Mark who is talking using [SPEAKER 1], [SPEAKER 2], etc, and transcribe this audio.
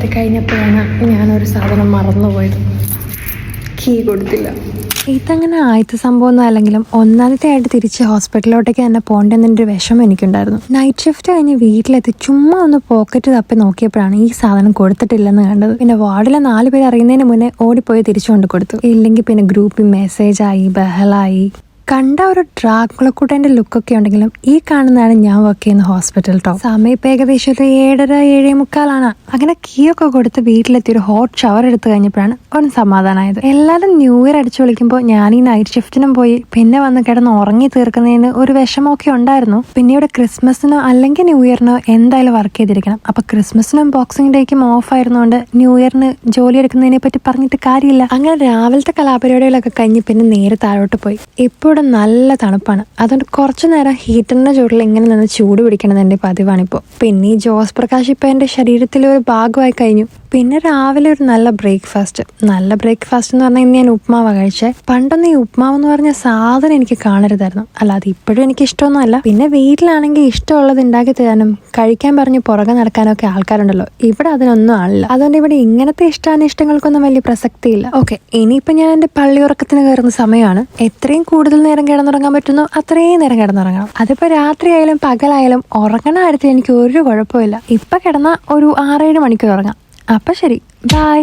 [SPEAKER 1] എത്തിക്കഴിഞ്ഞപ്പോഴാണ് ഞാനൊരു സാധനം മറന്നുപോയത്. കീ കൊടുത്തില്ല. ഇതങ്ങനെ ആദ്യത്തെ സംഭവമൊന്നും അല്ലെങ്കിലും ഒന്നാമത്തെ ആയിട്ട് തിരിച്ച് ഹോസ്പിറ്റലിലോട്ടേക്ക് തന്നെ പോകേണ്ടെന്നൊരു വിഷമം എനിക്കുണ്ടായിരുന്നു. നൈറ്റ് ഷിഫ്റ്റ് കഴിഞ്ഞ് വീട്ടിലെത്തി ചുമ്മാ ഒന്ന് പോക്കറ്റ് തപ്പി നോക്കിയപ്പോഴാണ് ഈ സാധനം കൊടുത്തിട്ടില്ലെന്ന് കണ്ടത്. പിന്നെ വാർഡിലെ 4 പേര് അറിയുന്നതിന് മുന്നേ ഓടിപ്പോയി തിരിച്ചു കൊണ്ട് കൊടുത്തു. ഇല്ലെങ്കിൽ പിന്നെ ഗ്രൂപ്പിൽ മെസ്സേജായി ബഹളായി. കണ്ട ഒരു ഡ്രാക്കുളക്കൂട്ടൻ്റെ ലുക്കൊക്കെ ഉണ്ടെങ്കിലും ഈ കാണുന്നതാണ് ഞാൻ വർക്ക് ചെയ്യുന്ന ഹോസ്പിറ്റൽ ടോ. സമയം ഇപ്പം ഏകദേശം ഒരു 7:30 7:45. അങ്ങനെ കീ ഒക്കെ കൊടുത്ത് വീട്ടിലെത്തി ഒരു ഹോട്ട് ഷവർ എടുത്തു കഴിഞ്ഞപ്പോഴാണ് ഒന്ന് സമാധാനമായത്. എല്ലാവരും ന്യൂ ഇയർ അടിച്ചു വിളിക്കുമ്പോൾ ഞാൻ ഈ നൈറ്റ് ഷിഫ്റ്റിനും പോയി പിന്നെ വന്ന് കിടന്ന് ഉറങ്ങി തീർക്കുന്നതിന് ഒരു വിഷമമൊക്കെ ഉണ്ടായിരുന്നു. പിന്നെ ഇവിടെ ക്രിസ്മസിനോ അല്ലെങ്കിൽ ന്യൂ ഇയറിനോ എന്തായാലും വർക്ക് ചെയ്തിരിക്കണം. അപ്പം ക്രിസ്മസിനും ബോക്സിംഗ് ഡേക്കും ഓഫ് ആയിരുന്നുകൊണ്ട് ന്യൂ ഇയറിന് ജോലി എടുക്കുന്നതിനെ പറ്റി പറഞ്ഞിട്ട് കാര്യമില്ല. അങ്ങനെ രാവിലത്തെ കലാപരിപാടികളൊക്കെ കഴിഞ്ഞ് പിന്നെ നേരെ താഴോട്ട് പോയി. ഇപ്പോൾ ഇവിടെ നല്ല തണുപ്പാണ്. അതുകൊണ്ട് കുറച്ചു നേരം ഹീറ്ററിന്റെ ചൂടിൽ ഇങ്ങനെ നിന്ന് ചൂട് പിടിക്കണത് എൻ്റെ പതിവാണിപ്പോൾ. പിന്നെ ഈ ജോസ് പ്രകാശ് ഇപ്പം എൻ്റെ ശരീരത്തിലെ ഒരു ഭാഗമായി കഴിഞ്ഞു. പിന്നെ രാവിലെ ഒരു നല്ല ബ്രേക്ക്ഫാസ്റ്റ് എന്ന് പറഞ്ഞാൽ ഇന്ന് ഞാൻ ഉപ്മാവ കഴിച്ചേ. പണ്ടൊന്നും ഈ ഉപ്മാവ് എന്ന് പറഞ്ഞ സാധനം എനിക്ക് കാണരുതായിരുന്നു. അല്ലാതെ ഇപ്പോഴും എനിക്ക് ഇഷ്ടമൊന്നുമല്ല. പിന്നെ വീട്ടിലാണെങ്കിൽ ഇഷ്ടമുള്ളത് ഉണ്ടാക്കി തരാനും കഴിക്കാൻ പറഞ്ഞ് പുറകെ നടക്കാനൊക്കെ ആൾക്കാരുണ്ടല്ലോ. ഇവിടെ അതിനൊന്നും ആളില്ല. അതുകൊണ്ട് ഇവിടെ ഇങ്ങനത്തെ ഇഷ്ടാനിഷ്ടങ്ങൾക്കൊന്നും വലിയ പ്രസക്തിയില്ല. ഓക്കെ, ഇനിയിപ്പോൾ ഞാൻ എൻ്റെ പള്ളിയുറക്കത്തിന് കയറുന്ന സമയമാണ്. എത്രയും കൂടുതൽ നേരം കിടന്നുറങ്ങാൻ പറ്റുന്നോ അത്രയും നേരം കിടന്നുറങ്ങണം. അതിപ്പോൾ രാത്രിയായാലും പകലായാലും ഉറങ്ങണ കാര്യത്തിൽ എനിക്ക് ഒരു കുഴപ്പമില്ല. ഇപ്പം കിടന്നാൽ ഒരു 6-7 മണിക്കൂർ ഉറങ്ങാം. അപ്പം ശരി, ബൈ.